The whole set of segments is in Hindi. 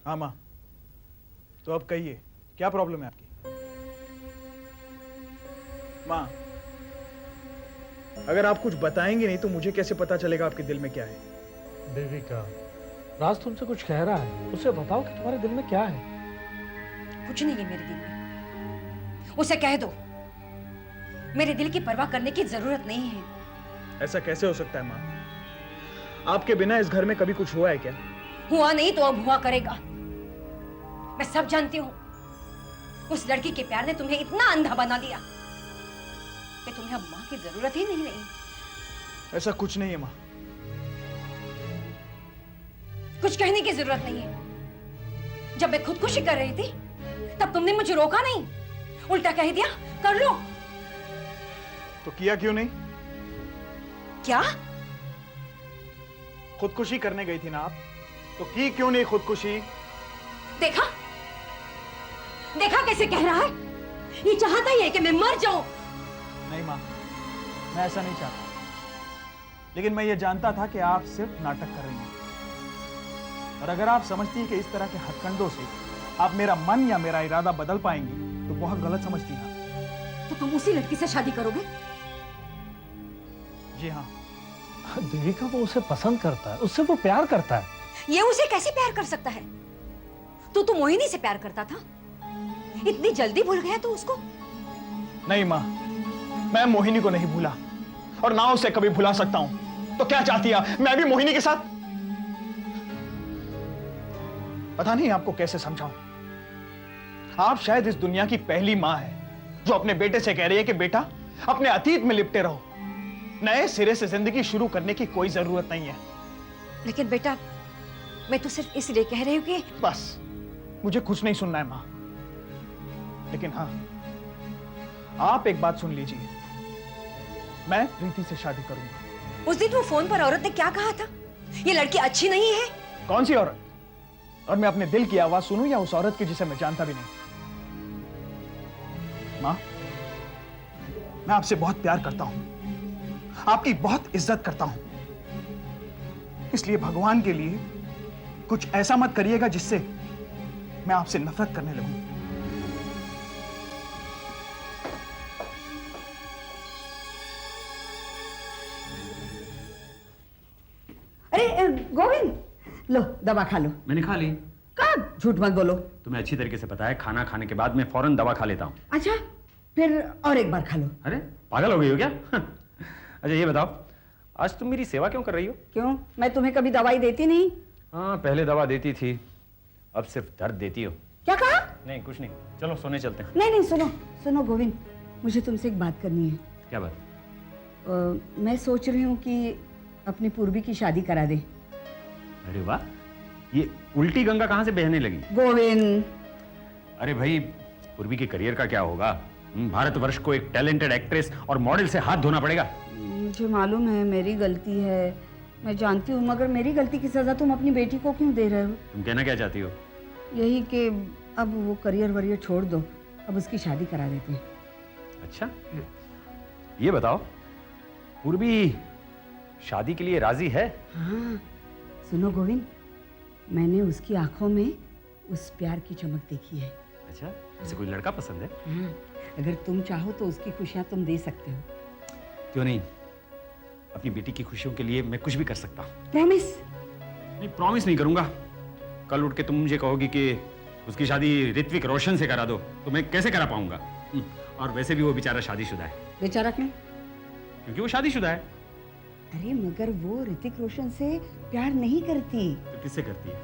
हाँ माँ, तो अब कहिए क्या प्रॉब्लम है आपकी? माँ, अगर आप कुछ बताएंगे नहीं तो मुझे कैसे पता चलेगा आपके दिल में क्या है? देविका, राज तुमसे कुछ कह रहा है, उसे बताओ कि तुम्हारे दिल में क्या है। कुछ नहीं है मेरे दिल में, उसे कह दो मेरे दिल की परवाह करने की जरूरत नहीं है। ऐसा कैसे हो सकता है माँ? आपके बिना इस घर में कभी कुछ हुआ है क्या? हुआ नहीं तो अब हुआ करेगा। मैं सब जानती हूँ। उस लड़की के प्यार ने तुम्हें इतना अंधा बना दिया कि तुम्हें अब माँ की जरूरत ही नहीं रही। ऐसा कुछ नहीं है माँ। कुछ कहने की जरूरत नहीं है। जब मैं खुदकुशी कर रही थी तब तुमने मुझे रोका नहीं, उल्टा कह दिया कर लो। तो किया क्यों नहीं? क्या? खुदकुशी करने गई थी ना आप, तो की क्यों नहीं खुदकुशी? देखा देखा कैसे कह रहा है। ये चाहता ही है कि मैं मर जाऊं। नहीं माँ, मैं ऐसा नहीं चाहता, लेकिन मैं ये जानता था कि आप सिर्फ नाटक कर रही हैं। और अगर आप समझती हैं कि इस तरह के हथकंडों से आप मेरा मन या मेरा इरादा बदल पाएंगी तो बहुत गलत समझती हैं। तो तुम उसी लड़की से शादी करोगे? जी हाँ। देविका, वो उसे पसंद करता है, उससे वो प्यार करता है। ये उसे कैसे प्यार कर सकता है? तो मोहिनी से प्यार करता था, इतनी जल्दी भूल गया तो उसको? नहीं माँ, मैं मोहिनी को नहीं भूला और ना उसे कभी भुला सकता हूं। तो क्या चाहती है मैं भी मोहिनी के साथ? पता नहीं आपको कैसे समझाऊं। आप शायद इस दुनिया की पहली मां है जो अपने बेटे से कह रही है कि बेटा अपने अतीत में लिपटे रहो, नए सिरे से जिंदगी शुरू करने की कोई जरूरत नहीं है। लेकिन बेटा, मैं तो सिर्फ इसलिए कह रही हूं कि बस मुझे कुछ नहीं सुनना है मां, लेकिन हाँ, आप एक बात सुन लीजिए, मैं प्रीति से शादी करूंगा। उस दिन वो फोन पर औरत ने क्या कहा था? ये लड़की अच्छी नहीं है। कौन सी औरत? और मैं अपने दिल की आवाज सुनूं या उस औरत की जिसे मैं जानता भी नहीं? मां, मैं आपसे बहुत प्यार करता हूं, आपकी बहुत इज्जत करता हूं, इसलिए भगवान के लिए कुछ ऐसा मत करिएगा जिससे मैं आपसे नफरत करने लगूं। अरे गोविंद, लो दवा खा लो। मैंने खा ली। कब? झूठ मत बोलो। तुम्हें अच्छी तरीके से पता है खाना खाने के बाद मैं फौरन दवा खा लेता हूँ। अच्छा, फिर और एक बार खा लो। अरे पागल हो गई हो क्या? अच्छा ये बताओ, आज तुम मेरी सेवा क्यों कर रही हो? क्यों? मैं तुम्हें कभी दवाई देती नहीं? हाँ, पहले दवा देती थी, अब सिर्फ दर्द देती हो। क्या कहा? नहीं कुछ नहीं, चलो सोने चलते हैं। नहीं नहीं, सुनो सुनो गोविंद, मुझे तुमसे एक बात करनी है। क्या बात? मैं सोच रही हूँ कि अपनी पूर्वी की शादी करा दे। अरे वाह, ये उल्टी गंगा कहाँ से बहने लगी? गोविंद, अरे भाई, पूर्वी के करियर का क्या होगा? भारतवर्ष को एक टैलेंटेड एक्ट्रेस और मॉडल से हाथ धोना पड़ेगा। मुझे मालूम है मेरी गलती है, मैं जानती हूँ, मगर मेरी गलती की सजा तुम अपनी बेटी को क्यों दे रहे हो? तुम कहना क्या चाहती हो? यही कि अब वो करियर वरियर छोड़ दो, अब उसकी शादी करा देते हैं। अच्छा, ये बताओ, पूर्वी शादी के लिए राजी है? हाँ, सुनो गोविंद, मैंने उसकी आंखों में उस प्यार की चमक देखी है। अच्छा, उसे कोई लड़का पसंद है? हाँ, अगर तुम चाहो तो उसकी खुशियां तुम दे सकते हो। क्यों नहीं, अपनी बेटी की खुशियों के लिए मैं कुछ भी कर सकता हूँ। प्रॉमिस? नहीं, प्रॉमिस नहीं करूंगा। कल उठ के तुम मुझे कहोगी कि उसकी शादी ऋत्विक रोशन से करा दो, तो मैं कैसे करा पाऊंगा? और वैसे भी वो बेचारा शादीशुदा है। बेचारा क्यों? क्योंकि वो शादीशुदा है। अरे मगर वो ऋतिक रोशन से प्यार नहीं करती। तो किससे करती है?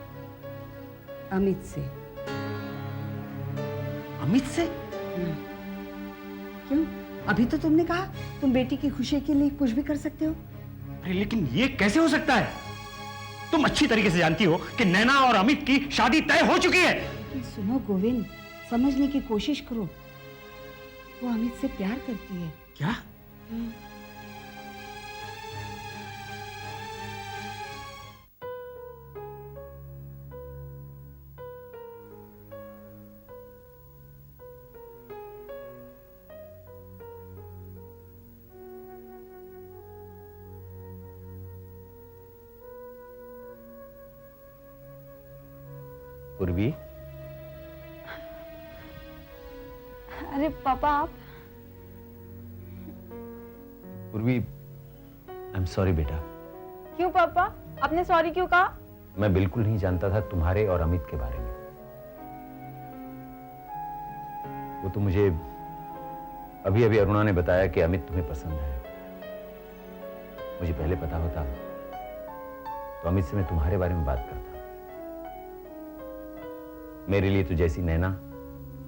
अमित से। अमित से? क्यों? अभी तो तुमने कहा तुम बेटी की खुशी के लिए कुछ भी कर सकते हो। अरे लेकिन ये कैसे हो सकता है? तुम अच्छी तरीके से जानती हो कि नैना और अमित की शादी तय हो चुकी है। सुनो गोविंद, समझने की कोशिश करो, वो अमित से प्यार करती है। क्या? पूर्वी, अरे पापा आप। पूर्वी, आई एम सॉरी बेटा। क्यों पापा, आपने सॉरी क्यों कहा? मैं बिल्कुल नहीं जानता था तुम्हारे और अमित के बारे में। वो तो मुझे अभी अभी अरुणा ने बताया कि अमित तुम्हें पसंद है। मुझे पहले पता होता तो अमित से मैं तुम्हारे बारे में बात करता। मेरे लिए तो जैसी नैना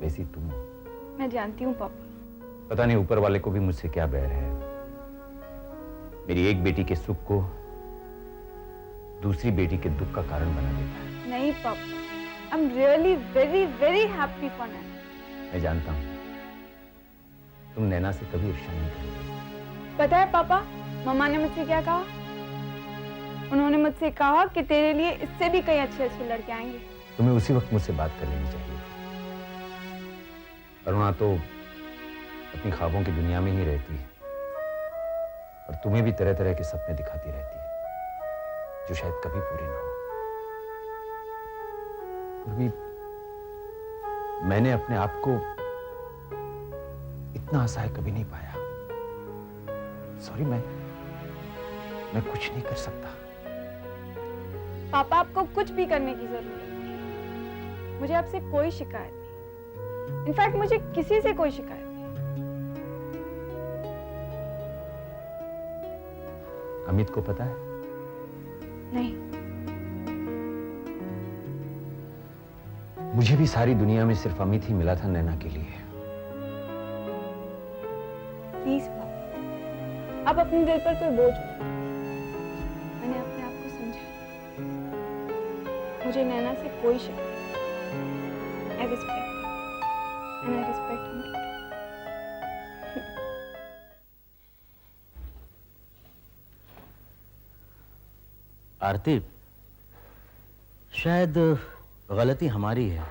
वैसी तुम। मैं जानती हूँ पापा। पता नहीं ऊपर वाले को भी मुझसे क्या बैर है। मेरी एक बेटी के सुख को दूसरी बेटी के दुख का कारण बना देता है। नहीं पापा, I am really very very happy for Naina. मैं जानता हूं तुम नैना से कभी ईर्ष्या नहीं करोगे। पता है पापा, मम्मा ने मुझसे क्या कहा? उन्होंने मुझसे कहा कि तेरे लिए इससे भी कई अच्छे अच्छे लड़के आएंगे। तुम्हें उसी वक्त मुझसे बात कर लेनी चाहिए थी। अरुणा तो अपनी ख्वाबों की दुनिया में ही रहती है और तुम्हें भी तरह तरह के सपने दिखाती रहती है जो शायद कभी पूरे ना हो। पूर्वी, मैंने अपने आप को इतना असहाय कभी नहीं पाया। सॉरी, मैं कुछ नहीं कर सकता। पापा आपको कुछ भी करने की जरूरत नहीं। मुझे आपसे कोई शिकायत नहीं। इनफैक्ट मुझे किसी से कोई शिकायत नहीं। अमित को पता है? नहीं। मुझे भी सारी दुनिया में सिर्फ अमित ही मिला था नैना के लिए। प्लीज पापा, आप अपने दिल पर कोई बोझ मत लो। मैंने अपने आप को समझा। मुझे नैना से कोई शिकायत नहीं। I respect and I respect him. Aarti, शायद गलती हमारी है।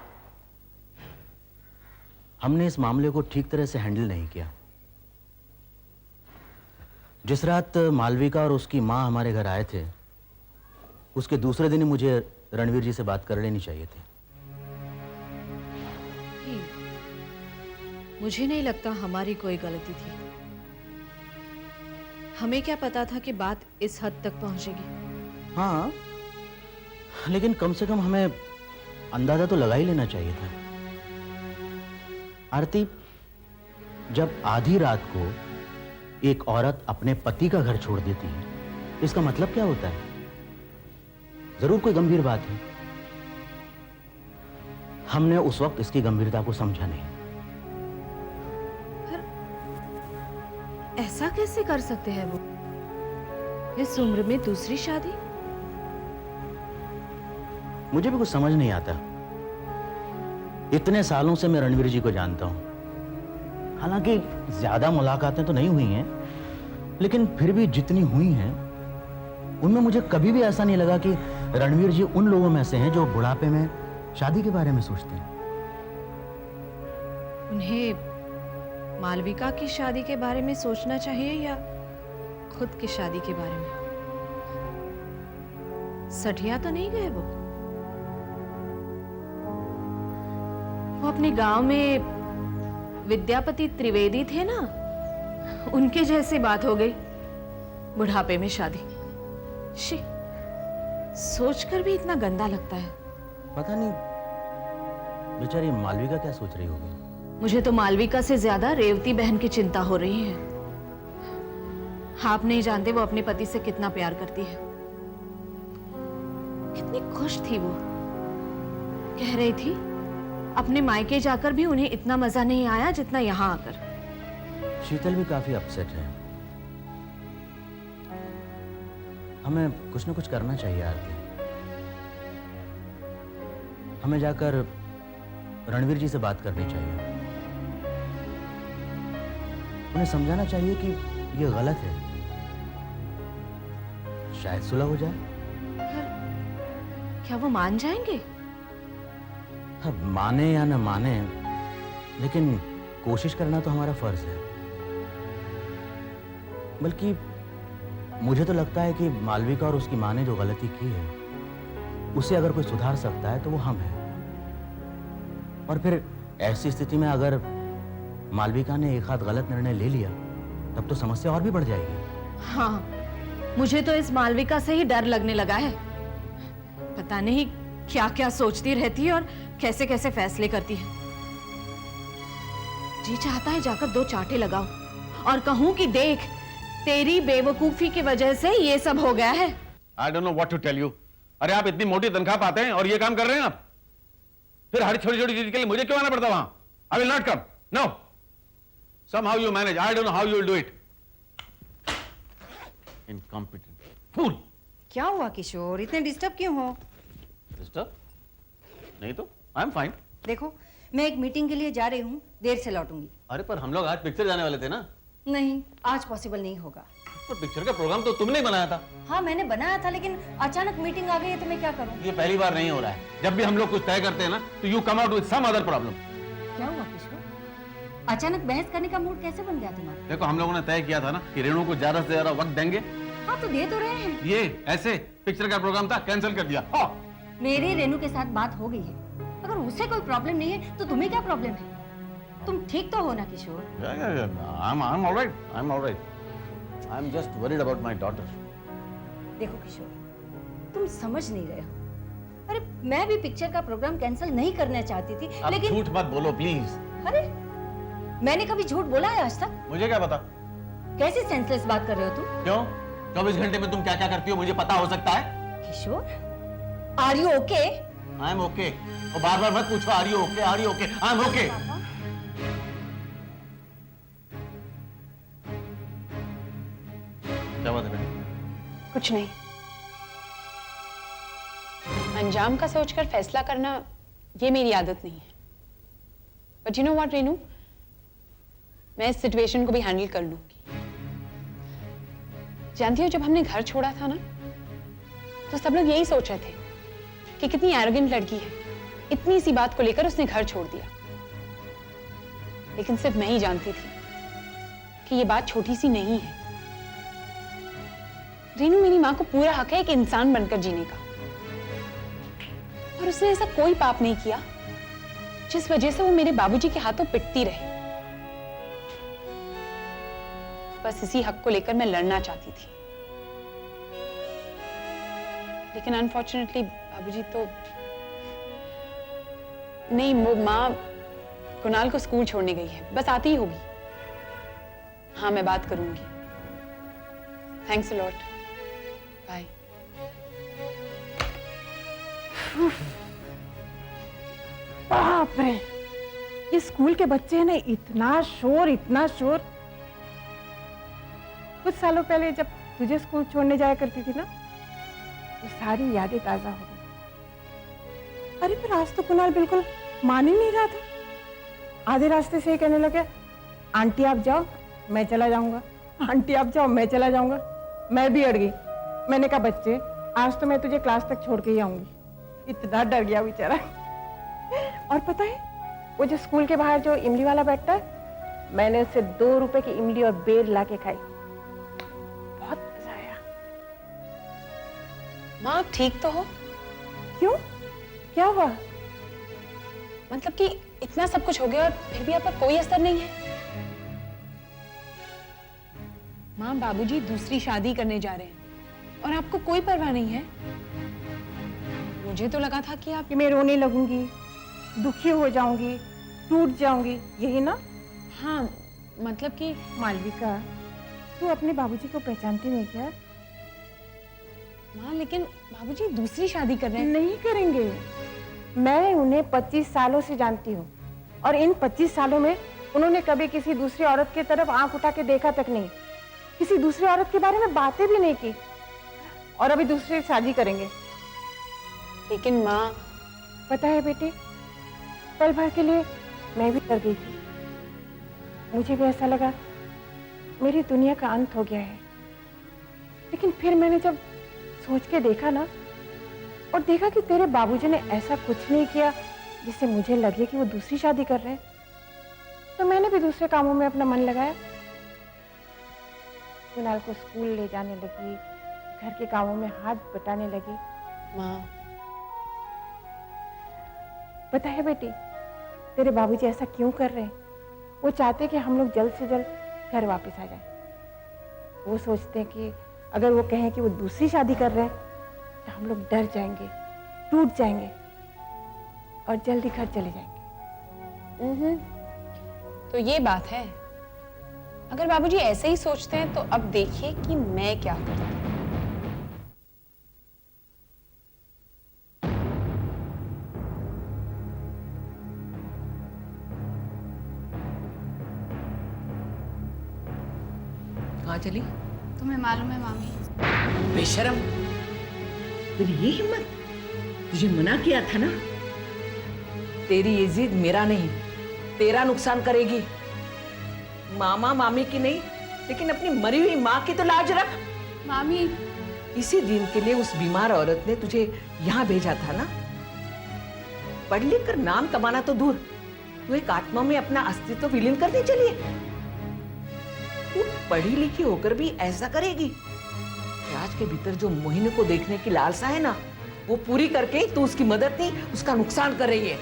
हमने इस मामले को ठीक तरह से हैंडल नहीं किया। जिस रात मालविका और उसकी माँ हमारे घर आए थे, उसके दूसरे दिन ही मुझे रणवीर जी से बात कर लेनी चाहिए थी। मुझे नहीं लगता हमारी कोई गलती थी। हमें क्या पता था कि बात इस हद तक पहुंचेगी। हाँ, लेकिन कम से कम हमें अंदाजा तो लगा ही लेना चाहिए था। आरती, जब आधी रात को एक औरत अपने पति का घर छोड़ देती है, इसका मतलब क्या होता है? जरूर कोई गंभीर बात है। हमने उस वक्त इसकी गंभीरता को समझा नहीं। ऐसा कैसे कर सकते हैं वो? इस उम्र में दूसरी शादी? मुझे भी कुछ समझ नहीं आता। इतने सालों से मैं रणवीर जी को जानता हूं। हालांकि ज्यादा मुलाकातें तो नहीं हुई हैं, लेकिन फिर भी जितनी हुई हैं उनमें मुझे कभी भी ऐसा नहीं लगा कि रणवीर जी उन लोगों में से हैं जो बुढ़ापे में शादी के बारे में सोचते हैं। उन्हें मालविका की शादी के बारे में सोचना चाहिए या खुद की शादी के बारे में? सठिया तो नहीं गए वो अपने गांव में विद्यापति त्रिवेदी थे ना, उनके जैसी बात हो गई। बुढ़ापे में शादी, शी, सोचकर भी इतना गंदा लगता है। पता नहीं बेचारी मालविका क्या सोच रही होगी। मुझे तो मालविका से ज्यादा रेवती बहन की चिंता हो रही है। आप नहीं जानते वो अपने पति से कितना प्यार करती है। कितनी खुश थी वो। कह रही थी अपने मायके जाकर भी उन्हें इतना मजा नहीं आया जितना यहां आकर। शीतल भी काफी अपसेट है। हमें कुछ ना कुछ करना चाहिए आरती। हमें जाकर रणवीर जी से बात करनी चाहिए। उन्हें समझाना चाहिए कि ये गलत है। शायद सुलह हो जाए। क्या वो मान जाएंगे? अब माने या न माने, लेकिन कोशिश करना तो हमारा फर्ज है। बल्कि मुझे तो लगता है कि मालविका और उसकी माँ ने जो गलती की है, उसे अगर कोई सुधार सकता है तो वो हम हैं। और फिर ऐसी स्थिति में अगर मालविका ने एक हाथ गलत निर्णय ले लिया तब तो समस्या और भी बढ़ जाएगी। हाँ, मुझे तो इस मालविका से ही डर लगने लगा है। पता नहीं क्या क्या सोचती रहती है और कैसे कैसे फैसले करती है। जी चाहता है जाकर 2 चांटे लगाऊं और कहूं कि देख, तेरी बेवकूफी की वजह से ये सब हो गया है। I don't know what to tell you. अरे आप इतनी मोटी तनख्वाह पाते हैं और ये काम कर रहे हैं आप? फिर हर छोटी छोटी चीज के लिए मुझे क्यों आना पड़ता वहां? I will not come. No. Somehow you manage. I don't know how you will do it. Incompetent. Fool. क्या हुआ किशोर, इतने डिस्टर्ब क्यों हो? Disturb? नहीं तो आई एम फाइन। देखो, मैं एक मीटिंग के लिए जा रही हूँ, देर से लौटूंगी। अरे पर हम लोग आज पिक्चर जाने वाले थे ना? नहीं, आज पॉसिबल नहीं होगा। पर पिक्चर का प्रोग्राम तो तुमने ही बनाया था। हाँ, मैंने बनाया था, लेकिन अचानक मीटिंग आ गई है तो मैं क्या करूँ? ये पहली बार नहीं हो रहा है। जब भी हम लोग कुछ तय करते हैं ना तो you come out with some other problem. क्या हुआ किशोर? अचानक बहस करने का मूड कैसे बन गया तुम्हारा? देखो हम लोगों ने तय किया था ना कि रेणु को ज्यादा से ज्यादा वक्त देंगे। हाँ, तो दे तो रहे हैं। ये ऐसे पिक्चर का प्रोग्राम था, कैंसिल कर दिया। हाँ। मेरी रेणु के साथ बात हो गई है। अगर उसे कोई प्रॉब्लम नहीं है तो तुम्हें क्या प्रॉब्लम है? तुम ठीक तो हो ना किशोर? I'm all right. I'm all right. I'm just worried about my daughter. देखो किशोर, तुम समझ नहीं रहे हो। अरे मैं भी पिक्चर का प्रोग्राम कैंसिल नहीं करना चाहती थी, अब लेकिन झूठ मत बोलो प्लीज। अरे मैंने कभी झूठ बोला है आज तक? मुझे क्या पता? कैसी सेंसलेस बात कर रहे हो तुम? क्यों? 24 घंटे में तुम क्या क्या करती हो मुझे पता हो सकता है? Kishore, are you okay? I am okay. और बार बार मत पूछो are you okay, are you okay? I am okay. क्या बात है बेटा? कुछ नहीं। अंजाम का सोचकर फैसला करना ये मेरी आदत नहीं है। But you know what Renu, मैं इस सिचुएशन को भी हैंडल कर लूंगी। जानती हो, जब हमने घर छोड़ा था ना तो सब लोग यही सोच रहे थे कि कितनी एरोगेंट लड़की है, इतनी सी बात को लेकर उसने घर छोड़ दिया। लेकिन सिर्फ मैं ही जानती थी कि ये बात छोटी सी नहीं है। रेनू, मेरी माँ को पूरा हक है एक इंसान बनकर जीने का, और उसने ऐसा कोई पाप नहीं किया जिस वजह से वो मेरे बाबूजी के हाथों पिटती रहे। बस इसी हक को लेकर मैं लड़ना चाहती थी, लेकिन अनफॉर्चुनेटली बाबूजी तो नहीं, वो माँ कुणाल को स्कूल छोड़ने गई है, बस आती ही होगी। हाँ, मैं बात करूंगी। Thanks a lot, bye. बाप रे, ये स्कूल के बच्चे हैं ना, इतना शोर, इतना शोर। कुछ सालों पहले जब तुझे स्कूल छोड़ने जाया करती थी ना, वो सारी यादें ताजा हो गई। अरे पर आज तो कुणाल बिल्कुल मान ही नहीं रहा था। आधे रास्ते से ही कहने लगे, आंटी आप जाओ मैं चला जाऊंगा, आंटी आप जाओ मैं चला जाऊंगा। मैं भी अड़ गई। मैंने कहा, बच्चे आज तो मैं तुझे क्लास तक छोड़ के ही आऊंगी। इतना डर गया बेचारा। और पता है, वो जो स्कूल के बाहर जो इमली वाला बैठता है, मैंने उससे 2 रुपए की इमली और बेर ला के खाई। बहुत मजा आया। माँ, आप ठीक तो हो? क्यों, क्या हुआ? मतलब कि इतना सब कुछ हो गया और फिर भी आप पर कोई असर नहीं है? माँ, बाबूजी दूसरी शादी करने जा रहे हैं और आपको कोई परवाह नहीं है? मुझे तो लगा था कि आप... कि मैं रोने लगूंगी, दुखी हो जाऊंगी, टूट जाऊंगी, यही ना? हाँ, मतलब कि... मालविका, तू अपने बाबूजी को पहचानती नहीं क्या? माँ, लेकिन बाबूजी दूसरी शादी कर रहे हैं। नहीं करेंगे। मैं उन्हें 25 सालों से जानती हूँ, और इन 25 सालों में उन्होंने कभी किसी दूसरी औरत की तरफ आंख उठा के देखा तक नहीं, किसी दूसरी औरत के बारे में बातें भी नहीं की, और अभी दूसरी शादी करेंगे। लेकिन माँ... पता है बेटी, पल भर के लिए मैं भी डर गई थी। मुझे भी ऐसा लगा मेरी दुनिया का अंत हो गया है। लेकिन फिर मैंने जब सोच के देखा ना, और देखा कि तेरे बाबूजी ने ऐसा कुछ नहीं किया जिससे मुझे लगे कि वो दूसरी शादी कर रहे हैं, तो मैंने भी दूसरे कामों में अपना मन लगाया। कुणाल को स्कूल ले जाने लगी, घर के कामों में हाथ बटाने लगी। माँ, पता है बेटी, तेरे बाबूजी ऐसा क्यों कर रहे हैं? वो चाहते कि हम लोग जल्द से जल्द घर वापस आ जाएं। वो सोचते हैं कि अगर वो कहें कि वो दूसरी शादी कर रहे हैं तो हम लोग डर जाएंगे, टूट जाएंगे और जल्दी घर चले जाएंगे। तो ये बात है। अगर बाबूजी ऐसे ही सोचते हैं तो अब देखिए कि मैं क्या करती हूँ। कहाँ चली? तुम्हें मालूम है मामी? बेशरम, तेरी ये हिम्मत! तुझे मना किया था ना। तेरी ये जिद मेरा नहीं, तेरा नुकसान करेगी। मामा मामी की नहीं, लेकिन अपनी मरी हुई माँ की तो लाज रख। मामी, इसी दिन के लिए उस बीमार औरत ने तुझे यहाँ भेजा था ना। पढ़ लिख कर नाम कमाना तो दूर, तू एक आत्मा में अपना अस्तित्व विलीन करने चली है। तू पढ़ी लिखी होकर भी ऐसा करेगी? राज के भीतर जो मोहिनी को देखने की लालसा है ना, वो पूरी करके तू उसकी मदद नहीं, उसका नुकसान कर रही है।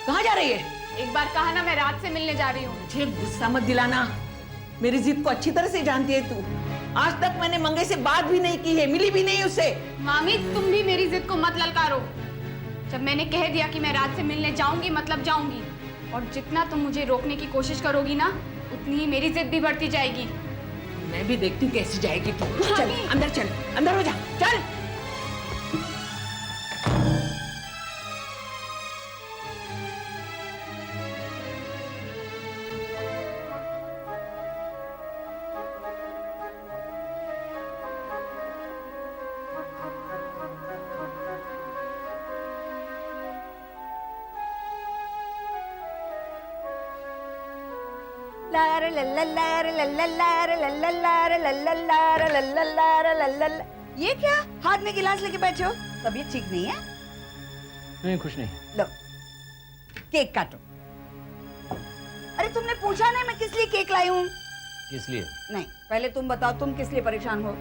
कहाँ जा रही है? एक बार कहा ना मैं रात से मिलने जा रही हूँ। मुझे गुस्सा मत दिलाना, मेरी जिद को अच्छी तरह से जानती है तू। आज तक मैंने मंगे से बात भी नहीं की है, मिली भी नहीं उससे। मामी, तुम भी मेरी जिद को मत ललकारो। जब मैंने कह दिया कि मैं रात से मिलने जाऊंगी, मतलब जाऊंगी। और जितना तुम मुझे रोकने की कोशिश करोगी ना, उतनी ही मेरी जिद भी बढ़ती जाएगी। मैं भी देखती हूँ कैसे जाएगी तू। चल अंदर, चल अंदर हो जा, चल। ये क्या हाथ में गिलास लेके बैठे हो? तबीयत ठीक नहीं है? नहीं, कुछ नहीं। लो केक काटो। अरे तुमने पूछा नहीं मैं किस लिए केक लाई हूँ? इसलिए नहीं, पहले तुम बताओ तुम किस लिए परेशान हो?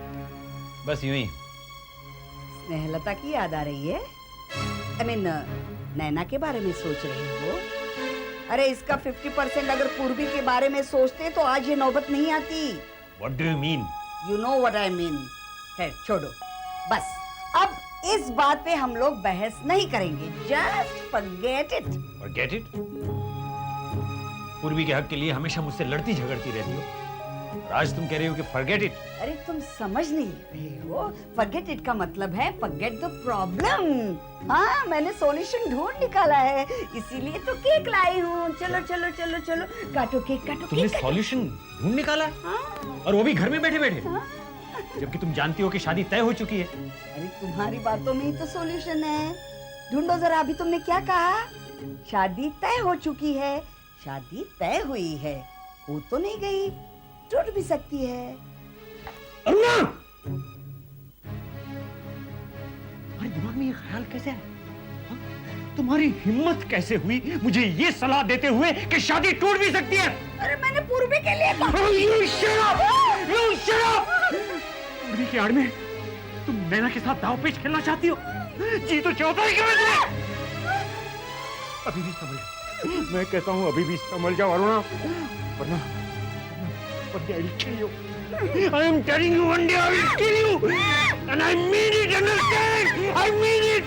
बस यूं ही। स्नेहलता की याद आ रही है? I mean, नैना के बारे में सोच रहे हो? अरे इसका 50% अगर पूर्वी के बारे में सोचते तो आज ये नौबत नहीं आती। What do you mean? You know what I mean. खैर छोड़ो, बस अब इस बात पे हम लोग बहस नहीं करेंगे। Just forget it. Forget it? पूर्वी के हक के लिए हमेशा मुझसे लड़ती झगड़ती रहती हो, और आज तुम कह रही हो कि forget it? अरे तुम समझ नहीं रहे हो। Forget it का मतलब है forget the problem. हाँ, मैंने सॉल्यूशन ढूंढ निकाला है, इसीलिए तो केक लाई हूँ। चलो चलो चलो चलो, काटो केक, काटो केक। तुमने सॉल्यूशन ढूंढ निकाला? हाँ। और वो भी घर में बैठे बैठे? हाँ। जबकि तुम जानती हो कि शादी तय हो चुकी है। अरे तुम्हारी बातों में ही तो सॉल्यूशन है। ढूंढो जरा, अभी तुमने क्या कहा? शादी तय हो चुकी है। शादी तय हुई है, हो तो नहीं गई, टूट भी सकती है। अरुणा! तुम्हारे दिमाग में ये ख्याल कैसे है? हाँ? तुम्हारी हिम्मत कैसे हुई मुझे ये सलाह देते हुए कि शादी टूट भी सकती है? अरे मैंने पूर्वी के लिए कहा। You shut up! You shut up! पूर्वी की आड़ में तुम नैना के साथ दांव-पेच खेलना चाहती हो? जी तो चाहता है कि मैं तुम्हें... अभी भी संभल जाओ। मैं कहता हूँ अभी भी संभल जाओ अरुणा, वरना I'll kill you. I am telling you one day I will kill you, and I mean it. Understand? I mean it.